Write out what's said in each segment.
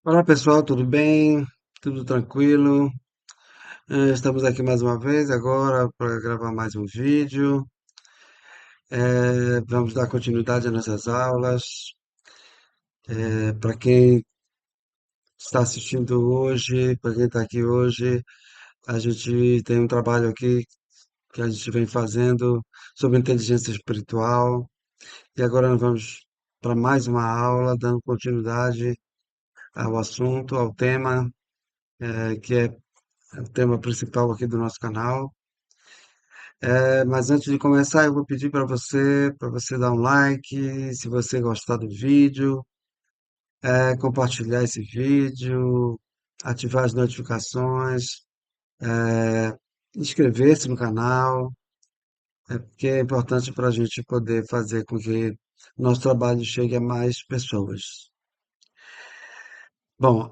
Olá pessoal, tudo bem? Tudo tranquilo? Estamos aqui mais uma vez agora para gravar mais um vídeo. Vamos dar continuidade às nossas aulas. Para quem está assistindo hoje, para quem está aqui hoje, a gente tem um trabalho aqui que a gente vem fazendo sobre inteligência espiritual. E agora nós vamos para mais uma aula, dando continuidade ao assunto, ao tema, que é o tema principal aqui do nosso canal. Mas antes de começar, eu vou pedir para você dar um like, se você gostar do vídeo, compartilhar esse vídeo, ativar as notificações, é, inscrever-se no canal, porque é importante para a gente poder fazer com que nosso trabalho chegue a mais pessoas. Bom,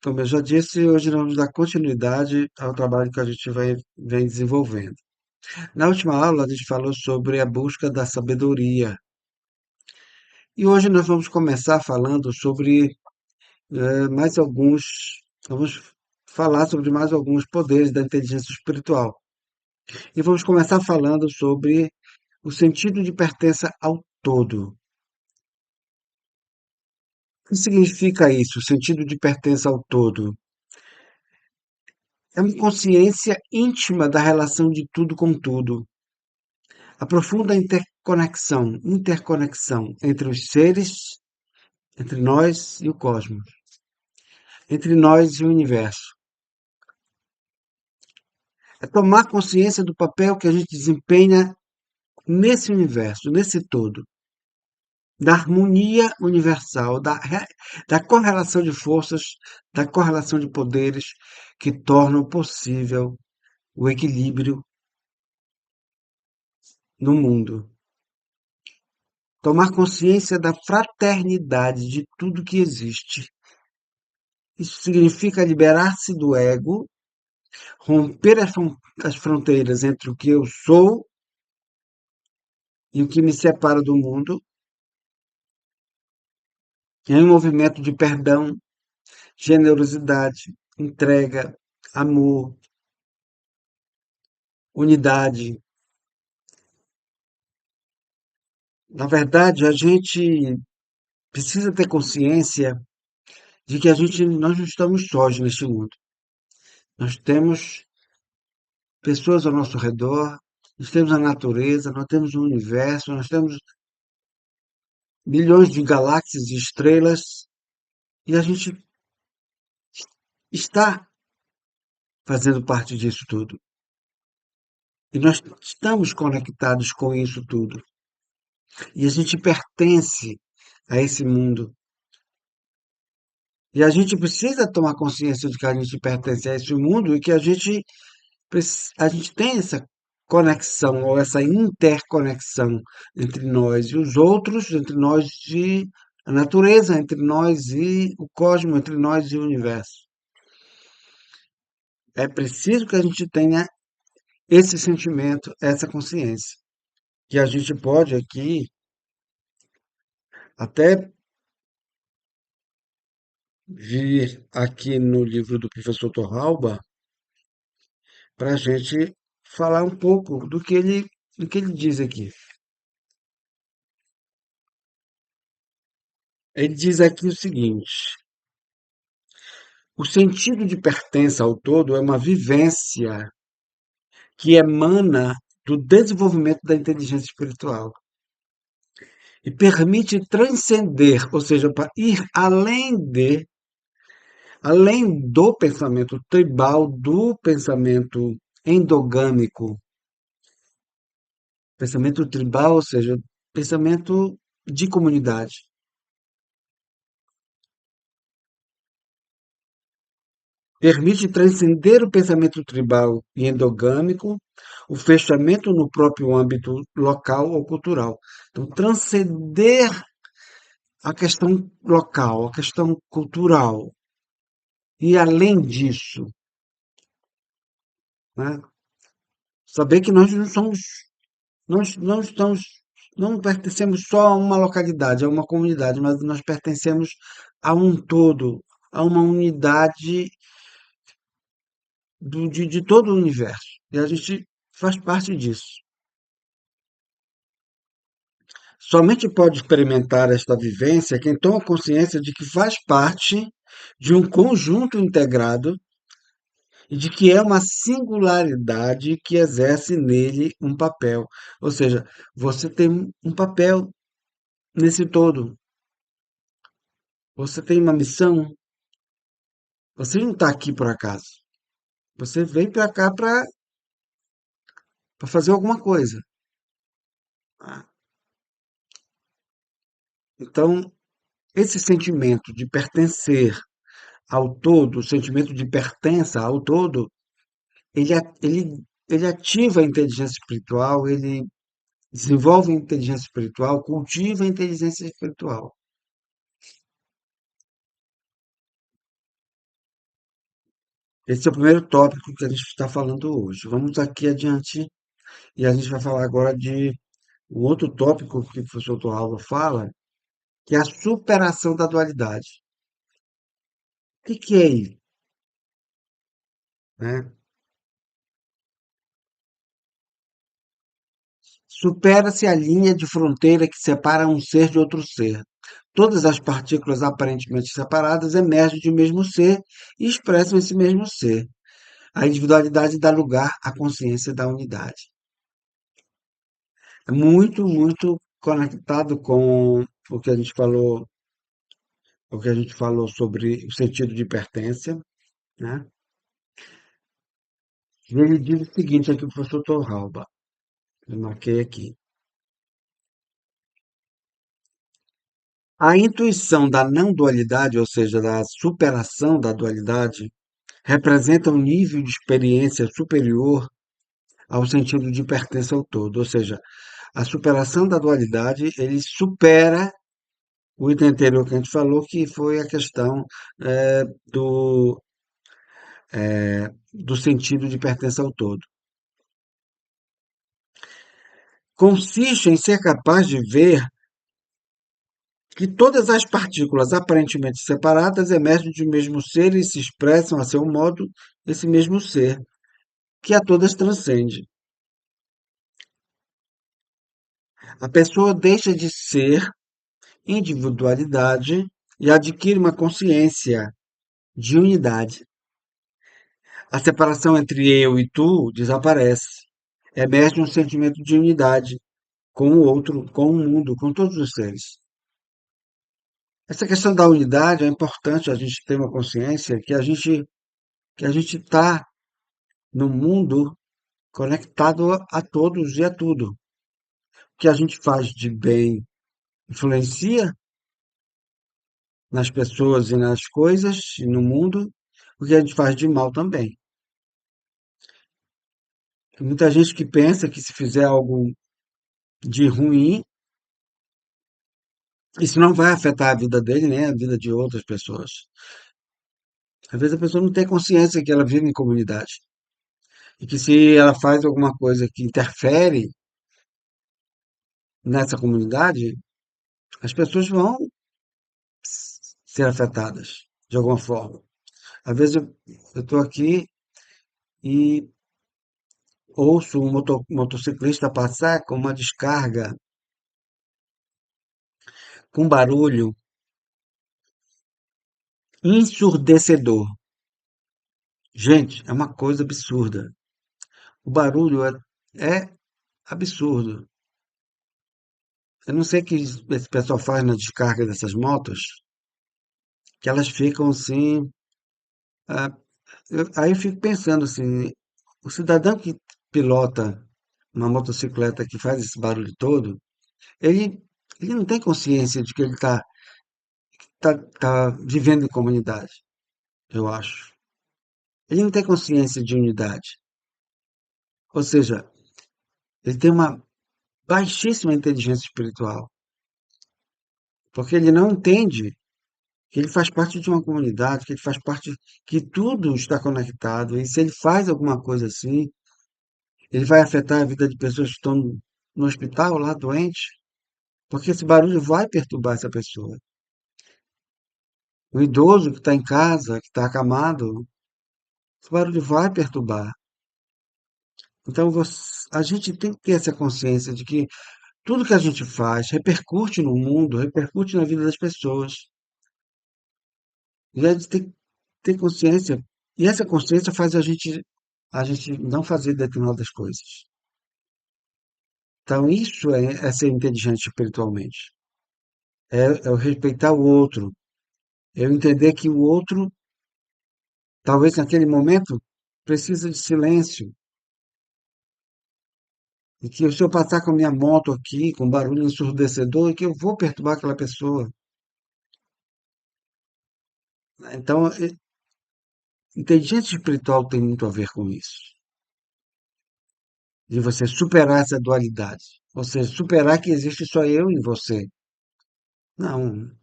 como eu já disse, hoje nós vamos dar continuidade ao trabalho que a gente vem desenvolvendo. Na última aula, a gente falou sobre a busca da sabedoria. E hoje nós vamos começar falando sobre mais alguns. Vamos falar sobre mais alguns poderes da inteligência espiritual. E vamos começar falando sobre o sentido de pertença ao todo. O que significa isso, o sentido de pertença ao todo? É uma consciência íntima da relação de tudo com tudo. A profunda interconexão entre os seres, entre nós e o cosmos, entre nós e o universo. É tomar consciência do papel que a gente desempenha nesse universo, nesse todo, da harmonia universal, da correlação de forças, da correlação de poderes que tornam possível o equilíbrio no mundo. Tomar consciência da fraternidade de tudo que existe. Isso significa liberar-se do ego, romper as fronteiras entre o que eu sou e o que me separa do mundo, em um movimento de perdão, generosidade, entrega, amor, unidade. Na verdade, a gente precisa ter consciência de que nós não estamos sós neste mundo. Nós temos pessoas ao nosso redor, nós temos a natureza, nós temos o universo, nós temos milhões de galáxias e estrelas, e a gente está fazendo parte disso tudo. E nós estamos conectados com isso tudo. E a gente pertence a esse mundo. E a gente precisa tomar consciência de que a gente pertence a esse mundo e que a gente tem essa conexão ou essa interconexão entre nós e os outros, entre nós e a natureza, entre nós e o cosmos, entre nós e o universo. É preciso que a gente tenha esse sentimento, essa consciência. Que a gente pode aqui até vir aqui no livro do professor Torralba para a gente falar um pouco do que ele diz aqui. Ele diz aqui o seguinte: o sentido de pertença ao todo é uma vivência que emana do desenvolvimento da inteligência espiritual e permite transcender, ou seja, para ir além do pensamento tribal, do pensamento endogâmico. Pensamento tribal, ou seja, pensamento de comunidade. Permite transcender o pensamento tribal e endogâmico, o fechamento no próprio âmbito local ou cultural. Então, transcender a questão local, a questão cultural. E além disso, né, saber que nós não somos, nós não estamos não pertencemos só a uma localidade, a uma comunidade, mas nós pertencemos a um todo, a uma unidade de todo o universo. E a gente faz parte disso. Somente pode experimentar esta vivência quem toma consciência de que faz parte de um conjunto integrado e de que é uma singularidade que exerce nele um papel. Ou seja, você tem um papel nesse todo. Você tem uma missão. Você não está aqui por acaso. Você veio para cá para fazer alguma coisa. Ah, então, esse sentimento de pertencer ao todo, o sentimento de pertença ao todo, ele ativa a inteligência espiritual, ele desenvolve a inteligência espiritual, cultiva a inteligência espiritual. Esse é o primeiro tópico que a gente está falando hoje. Vamos aqui adiante e a gente vai falar agora de um outro tópico que o professor Torralva fala, que é a superação da dualidade. Que é isso? Né? Supera-se a linha de fronteira que separa um ser de outro ser. Todas as partículas aparentemente separadas emergem de um mesmo ser e expressam esse mesmo ser. A individualidade dá lugar à consciência da unidade. É muito, muito conectado com o que a gente falou sobre o sentido de pertença, né? E ele diz o seguinte aqui, o professor Torralba, eu marquei aqui. A intuição da não dualidade, ou seja, da superação da dualidade, representa um nível de experiência superior ao sentido de pertença ao todo. Ou seja, a superação da dualidade, ele supera o item anterior que a gente falou, que foi a questão do, do sentido de pertença ao todo. Consiste em ser capaz de ver que todas as partículas aparentemente separadas emergem de um mesmo ser e se expressam a seu modo esse mesmo ser, que a todas transcende. A pessoa deixa de ser individualidade e adquire uma consciência de unidade. A separação entre eu e tu desaparece. Emerge um sentimento de unidade com o outro, com o mundo, com todos os seres. Essa questão da unidade é importante a gente ter uma consciência que a gente está no mundo conectado a todos e a tudo. O que a gente faz de bem influencia nas pessoas e nas coisas e no mundo, o que a gente faz de mal também. Tem muita gente que pensa que se fizer algo de ruim, isso não vai afetar a vida dele, nem a vida de outras pessoas. Às vezes a pessoa não tem consciência que ela vive em comunidade. E que se ela faz alguma coisa que interfere nessa comunidade, as pessoas vão ser afetadas de alguma forma. Às vezes eu estou aqui e ouço um motociclista passar com uma descarga, com barulho ensurdecedor. Gente, é uma coisa absurda. O barulho é absurdo. Eu não sei o que esse pessoal faz na descarga dessas motos, que elas ficam assim. ah, Aí eu fico pensando assim, o cidadão que pilota uma motocicleta que faz esse barulho todo, ele, ele não tem consciência de que ele está tá vivendo em comunidade, eu acho. Ele não tem consciência de unidade. Ou seja, ele tem uma baixíssima inteligência espiritual, porque ele não entende que ele faz parte de uma comunidade, que ele faz parte, que tudo está conectado, e se ele faz alguma coisa assim, ele vai afetar a vida de pessoas que estão no hospital lá doentes. porque esse barulho vai perturbar essa pessoa. O idoso que está em casa, que está acamado, esse barulho vai perturbar. Então, a gente tem que ter essa consciência de que tudo que a gente faz repercute no mundo, repercute na vida das pessoas. E a gente tem que ter consciência. E essa consciência faz a gente não fazer determinadas coisas. Então, isso é ser inteligente espiritualmente. É o respeitar o outro. É o entender que o outro, talvez naquele momento, precisa de silêncio. E que se eu passar com a minha moto aqui, com barulho ensurdecedor, é que eu vou perturbar aquela pessoa. Então, inteligência espiritual tem muito a ver com isso. De você superar essa dualidade. Você superar que existe só eu e você. Não,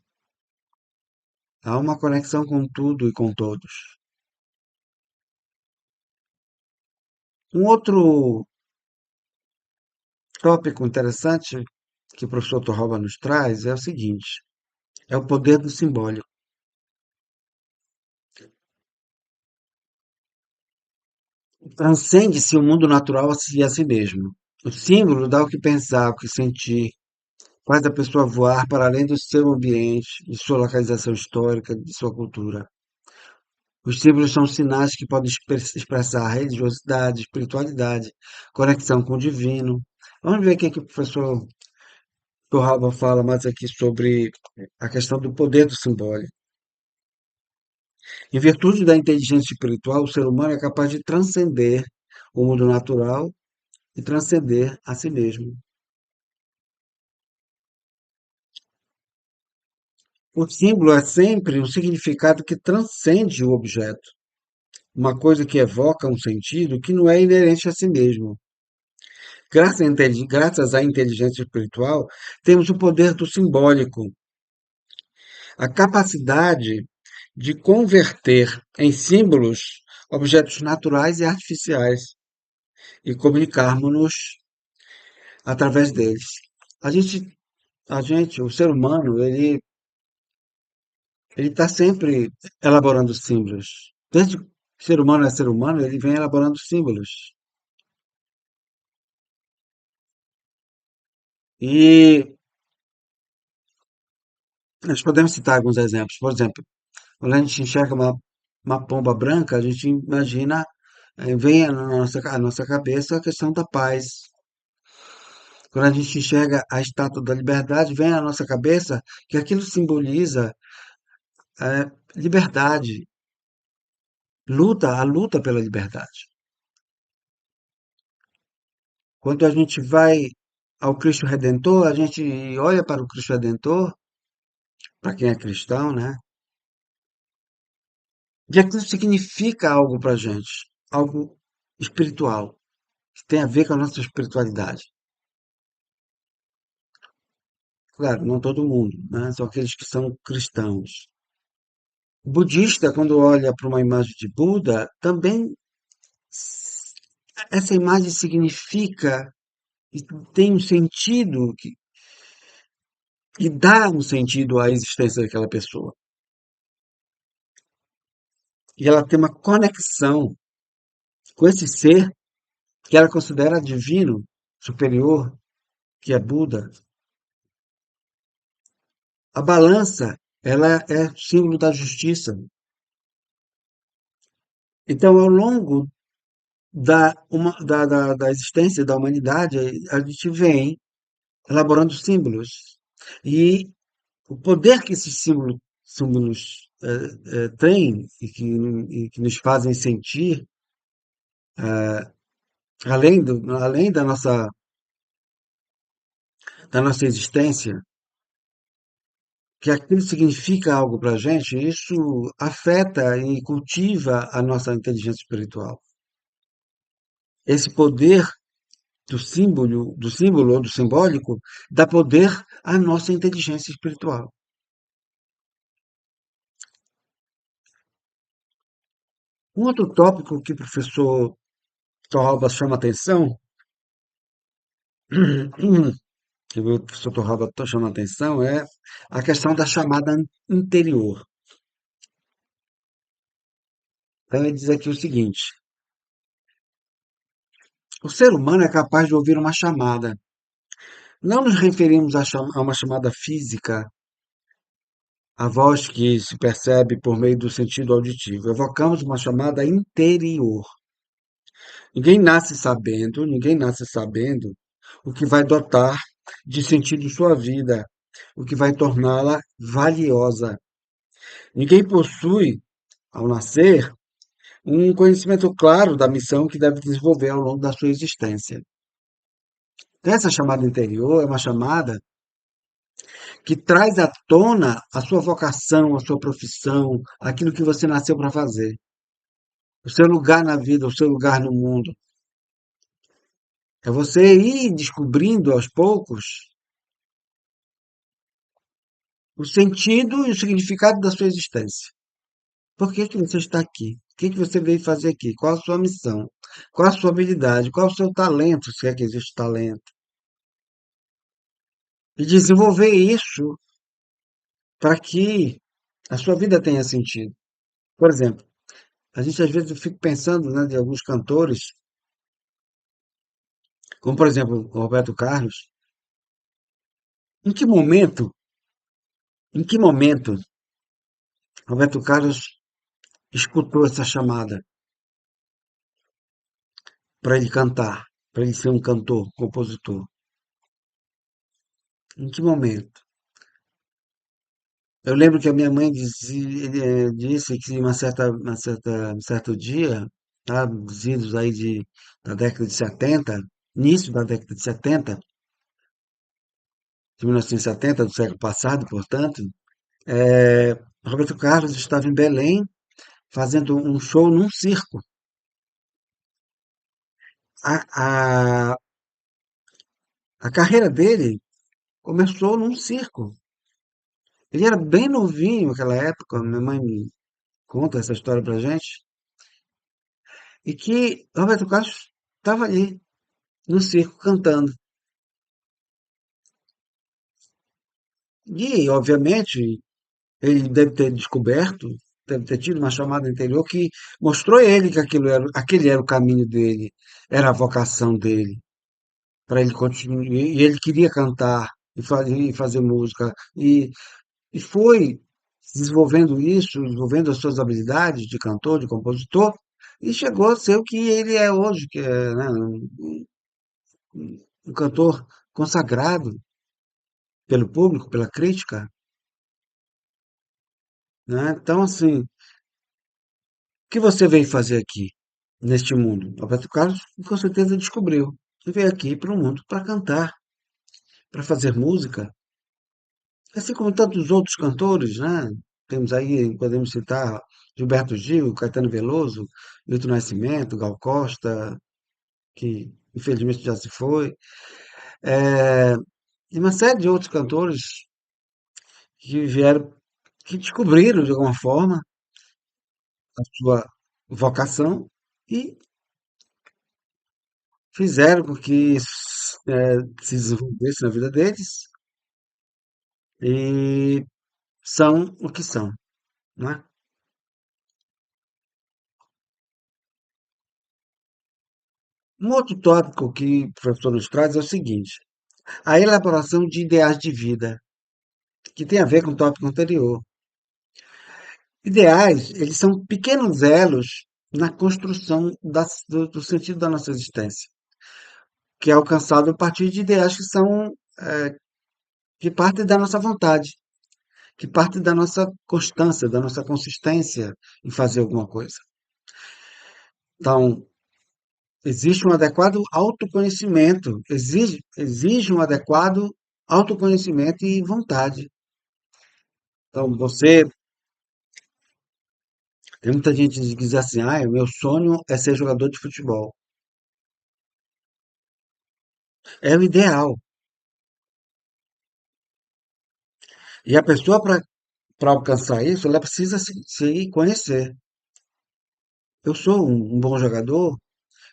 há uma conexão com tudo e com todos. Um outro tópico interessante que o professor Torroba nos traz é o seguinte: é o poder do simbólico. Transcende-se o mundo natural a si mesmo. O símbolo dá o que pensar, o que sentir, faz a pessoa voar para além do seu ambiente, de sua localização histórica, de sua cultura. Os símbolos são sinais que podem expressar religiosidade, espiritualidade, conexão com o divino. Vamos ver o que o professor Torralba fala mais aqui sobre a questão do poder do simbólico. Em virtude da inteligência espiritual, o ser humano é capaz de transcender o mundo natural e transcender a si mesmo. O símbolo é sempre um significado que transcende o objeto, uma coisa que evoca um sentido que não é inerente a si mesmo. Graças à inteligência espiritual, temos o poder do simbólico, a capacidade de converter em símbolos objetos naturais e artificiais e comunicarmos-nos através deles. A gente, o ser humano, ele está sempre elaborando símbolos. Desde que o ser humano é ser humano, ele vem elaborando símbolos. E nós podemos citar alguns exemplos. Por exemplo, quando a gente enxerga uma pomba branca, a gente imagina, vem à nossa cabeça a questão da paz. Quando a gente enxerga a estátua da liberdade, vem à nossa cabeça que aquilo simboliza liberdade, a luta pela liberdade. Quando a gente vai ao Cristo Redentor, a gente olha para o Cristo Redentor, para quem é cristão, né? E aquilo significa algo para a gente, algo espiritual, que tem a ver com a nossa espiritualidade. Claro, não todo mundo, né? São aqueles que são cristãos. O budista, quando olha para uma imagem de Buda, também essa imagem significa e tem um sentido que dá um sentido à existência daquela pessoa. E ela tem uma conexão com esse ser que ela considera divino, superior, que é Buda. A balança, ela é símbolo da justiça. Então, ao longo da existência da humanidade, a gente vem elaborando símbolos. E o poder que esses símbolos têm e que nos fazem sentir, além da nossa existência, que aquilo significa algo para a gente, isso afeta e cultiva a nossa inteligência espiritual. Esse poder do símbolo ou do simbólico, dá poder à nossa inteligência espiritual. Um outro tópico que o professor Torralba chama atenção que o professor Torralba chama a atenção é a questão da chamada interior. Então ele diz aqui o seguinte: o ser humano é capaz de ouvir uma chamada. Não nos referimos a uma chamada física, a voz que se percebe por meio do sentido auditivo. Evocamos uma chamada interior. Ninguém nasce sabendo o que vai dotar de sentido sua vida, o que vai torná-la valiosa. Ninguém possui, ao nascer, um conhecimento claro da missão que deve desenvolver ao longo da sua existência. Essa chamada interior é uma chamada que traz à tona a sua vocação, a sua profissão, aquilo que você nasceu para fazer, o seu lugar na vida, o seu lugar no mundo. É você ir descobrindo aos poucos o sentido e o significado da sua existência. Por que que você está aqui? O que que você veio fazer aqui? Qual a sua missão? Qual a sua habilidade? Qual o seu talento, se é que existe talento? E desenvolver isso para que a sua vida tenha sentido. Por exemplo, a gente às vezes eu fico pensando, né, de alguns cantores, como por exemplo o Roberto Carlos, em que momento, em que momento Roberto Carlos escutou essa chamada para ele cantar, para ele ser um cantor, compositor? Em que momento? Eu lembro que a minha mãe disse que um certo dia, tá, dos idos aí da década de 70, início da década de 70, de 1970, do século passado, portanto, Roberto Carlos estava em Belém fazendo um show num circo. A, a, a carreira dele começou num circo. Ele era bem novinho naquela época, minha mãe me conta essa história pra gente, e que Roberto Carlos estava ali, no circo, cantando. E, obviamente, ele deve ter descoberto, deve ter tido uma chamada interior que mostrou a ele que aquele era o caminho dele, era a vocação dele, para ele continuar. E ele queria cantar e fazer música. E foi desenvolvendo isso, desenvolvendo as suas habilidades de cantor, de compositor, e chegou a ser o que ele é hoje, que é, né, um cantor consagrado pelo público, pela crítica, né? Então, assim, o que você veio fazer aqui, neste mundo? Roberto Carlos, com certeza, descobriu. Ele veio aqui para o mundo para cantar, para fazer música, assim como tantos outros cantores, né? Temos aí, podemos citar Gilberto Gil, Caetano Veloso, Milton Nascimento, Gal Costa, que infelizmente já se foi, é, e uma série de outros cantores que vieram, que descobriram de alguma forma a sua vocação e fizeram com que isso, se desenvolvesse na vida deles e são o que são, né? Um outro tópico que o professor nos traz é o seguinte: a elaboração de ideais de vida, que tem a ver com o tópico anterior. Ideais, eles são pequenos elos na construção do sentido da nossa existência, que é alcançado a partir de ideais que são, que partem da nossa vontade, que partem da nossa constância, da nossa consistência em fazer alguma coisa. Então, existe um adequado autoconhecimento, exige um adequado autoconhecimento e vontade. Então, você, tem muita gente que diz assim, ah, o meu sonho é ser jogador de futebol. É o ideal. E a pessoa, para alcançar isso, ela precisa se conhecer. Eu sou um bom jogador,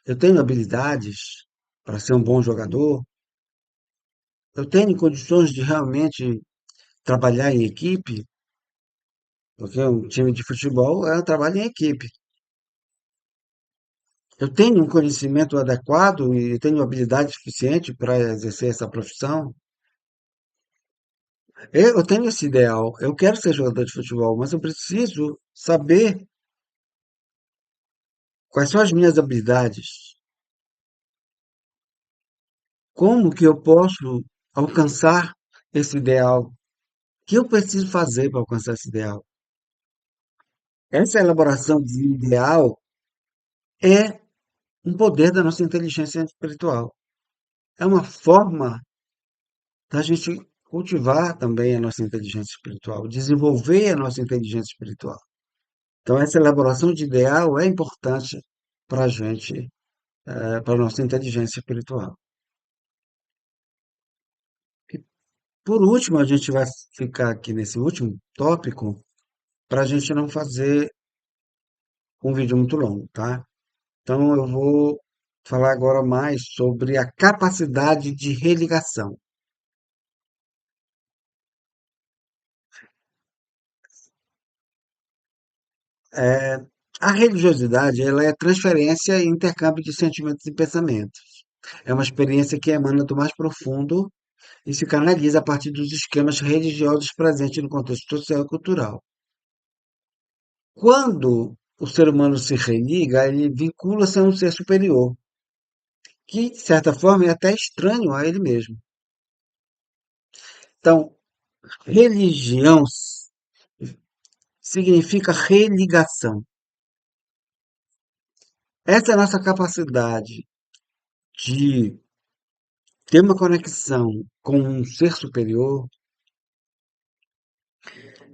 eu tenho habilidades para ser um bom jogador, Eu tenho condições de realmente trabalhar em equipe, porque um time de futebol é um trabalho em equipe. Eu tenho um conhecimento adequado e tenho habilidade suficiente para exercer essa profissão. Eu tenho esse ideal. Eu quero ser jogador de futebol, mas eu preciso saber quais são as minhas habilidades, como que eu posso alcançar esse ideal, o que eu preciso fazer para alcançar esse ideal. Essa elaboração de ideal é um poder da nossa inteligência espiritual. É uma forma da gente cultivar também a nossa inteligência espiritual, desenvolver a nossa inteligência espiritual. Então, essa elaboração de ideal é importante para a gente, para a nossa inteligência espiritual. E, por último, a gente vai ficar aqui nesse último tópico para a gente não fazer um vídeo muito longo, tá? Então, eu vou falar agora mais sobre a capacidade de religação. É, a religiosidade, ela é transferência e intercâmbio de sentimentos e pensamentos. É uma experiência que emana do mais profundo e se canaliza a partir dos esquemas religiosos presentes no contexto social e cultural. Quando o ser humano se religa, ele vincula-se a um ser superior, que, de certa forma, é até estranho a ele mesmo. Então, religião significa religação. Essa é a nossa capacidade de ter uma conexão com um ser superior,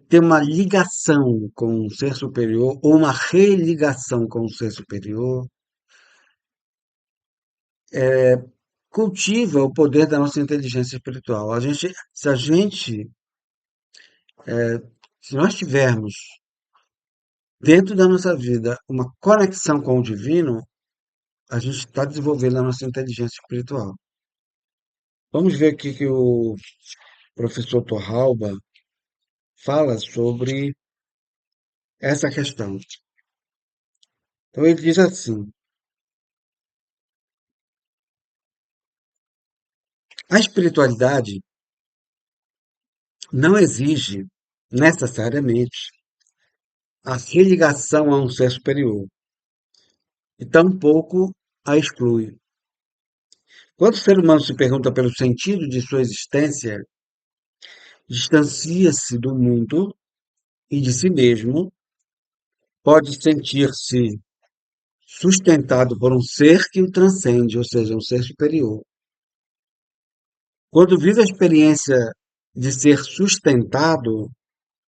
ter uma ligação com um ser superior ou uma religação com um ser superior, cultiva o poder da nossa inteligência espiritual. Se a gente, se nós tivermos dentro da nossa vida uma conexão com o divino, a gente está desenvolvendo a nossa inteligência espiritual. Vamos ver o que o professor Torralba fala sobre essa questão. Então ele diz assim: a espiritualidade não exige necessariamente a religação a um ser superior, e tampouco a exclui. Quando o ser humano se pergunta pelo sentido de sua existência, distancia-se do mundo e de si mesmo, pode sentir-se sustentado por um ser que o transcende, ou seja, um ser superior. Quando vive a experiência de ser sustentado,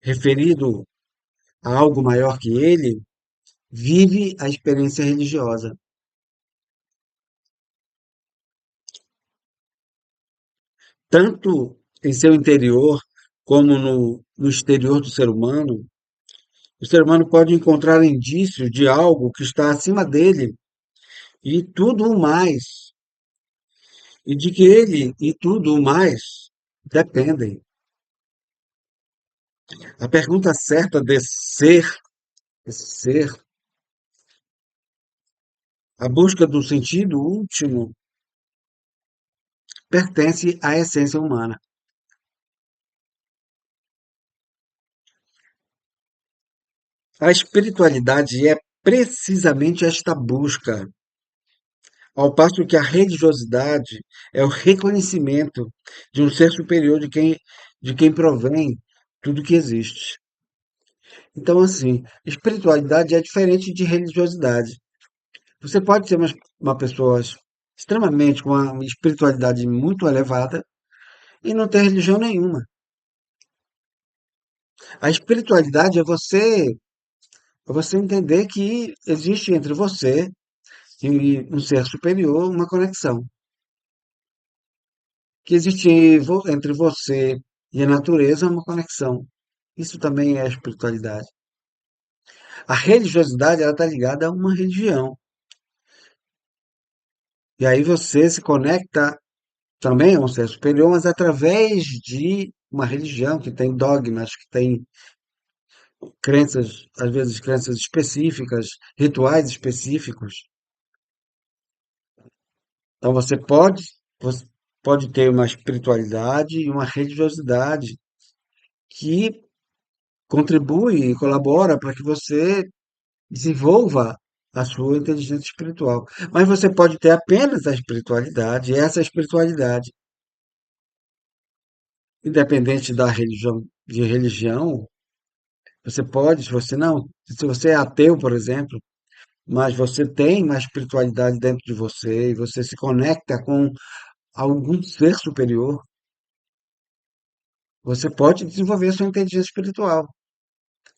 referido a algo maior que ele, vive a experiência religiosa. Tanto em seu interior como no exterior do ser humano, o ser humano pode encontrar indícios de algo que está acima dele e tudo o mais, e de que ele e tudo o mais dependem. A pergunta certa esse ser, a busca do sentido último, pertence à essência humana. A espiritualidade é precisamente esta busca, ao passo que a religiosidade é o reconhecimento de um ser superior de quem provém tudo que existe. Então, assim, espiritualidade é diferente de religiosidade. Você pode ser uma pessoa extremamente com uma espiritualidade muito elevada e não ter religião nenhuma. A espiritualidade é você entender que existe entre você e um ser superior uma conexão. Que existe entre você e a natureza uma conexão. Isso também é espiritualidade. A religiosidade ela está ligada a uma religião. E aí você se conecta também é um ser superior, mas através de uma religião que tem dogmas, que tem crenças, às vezes crenças específicas, rituais específicos. Então você pode ter uma espiritualidade e uma religiosidade que contribui e colabora para que você desenvolva a sua inteligência espiritual. Mas você pode ter apenas a espiritualidade, e essa espiritualidade, independente da religião, você pode, se você não, se você é ateu, por exemplo, mas você tem uma espiritualidade dentro de você e você se conecta com algum ser superior, você pode desenvolver a sua inteligência espiritual.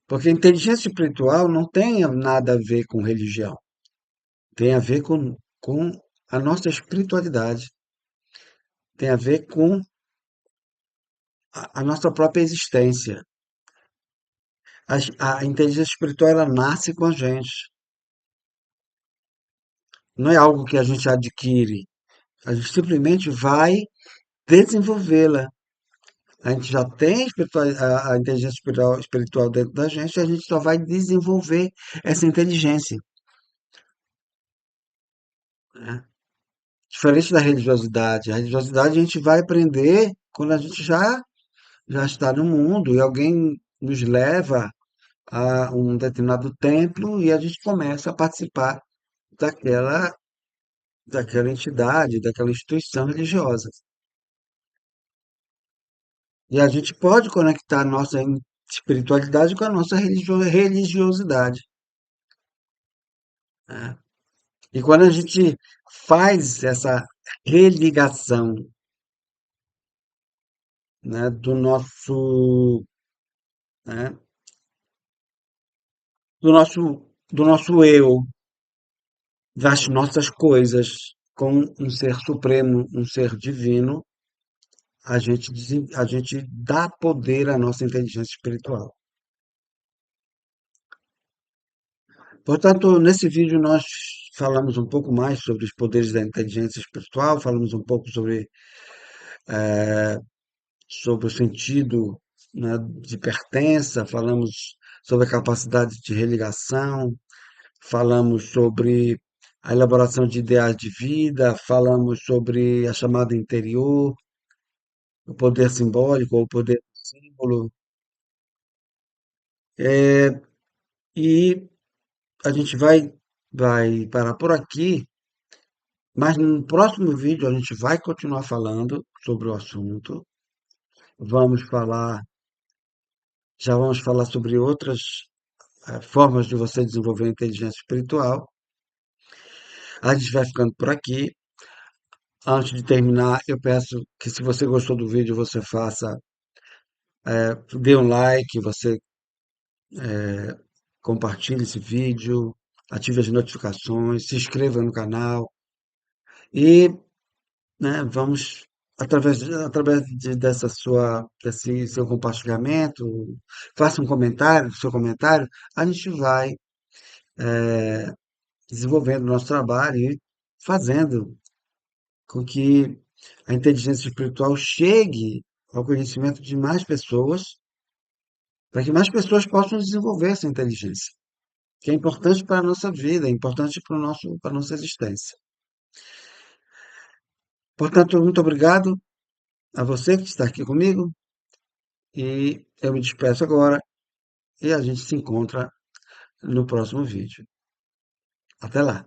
Porque inteligência espiritual não tem nada a ver com religião, tem a ver com a nossa espiritualidade, tem a ver com a nossa própria existência. A inteligência espiritual ela nasce com a gente, não é algo que a gente adquire, a gente simplesmente vai desenvolvê-la. A gente já tem a inteligência espiritual dentro da gente, e a gente só vai desenvolver essa inteligência, né? Diferente da religiosidade. A religiosidade a gente vai aprender quando a gente já está no mundo e alguém nos leva a um determinado templo e a gente começa a participar daquela, daquela entidade, daquela instituição religiosa. E a gente pode conectar a nossa espiritualidade com a nossa religiosidade, né? E quando a gente faz essa religação, né, né, do nosso eu, das nossas coisas, com um ser supremo, um ser divino, a gente dá poder à nossa inteligência espiritual. Portanto, nesse vídeo nós falamos um pouco mais sobre os poderes da inteligência espiritual, falamos um pouco sobre o sentido, né, de pertença, falamos sobre a capacidade de religação, falamos sobre a elaboração de ideais de vida, falamos sobre a chamada interior, o poder simbólico ou o poder do símbolo. E a gente vai parar por aqui, mas no próximo vídeo a gente vai continuar falando sobre o assunto. Vamos falar, já vamos falar sobre outras formas de você desenvolver a inteligência espiritual. A gente vai ficando por aqui. Antes de terminar, eu peço que se você gostou do vídeo, você dê um like, você compartilhe esse vídeo, ative as notificações, se inscreva no canal e, né, vamos desse seu compartilhamento, faça um comentário, seu comentário, a gente vai desenvolvendo o nosso trabalho e fazendo com que a inteligência espiritual chegue ao conhecimento de mais pessoas, para que mais pessoas possam desenvolver essa inteligência, que é importante para a nossa vida, é importante para a nossa existência. Portanto, muito obrigado a você que está aqui comigo e eu me despeço agora e a gente se encontra no próximo vídeo. Até lá!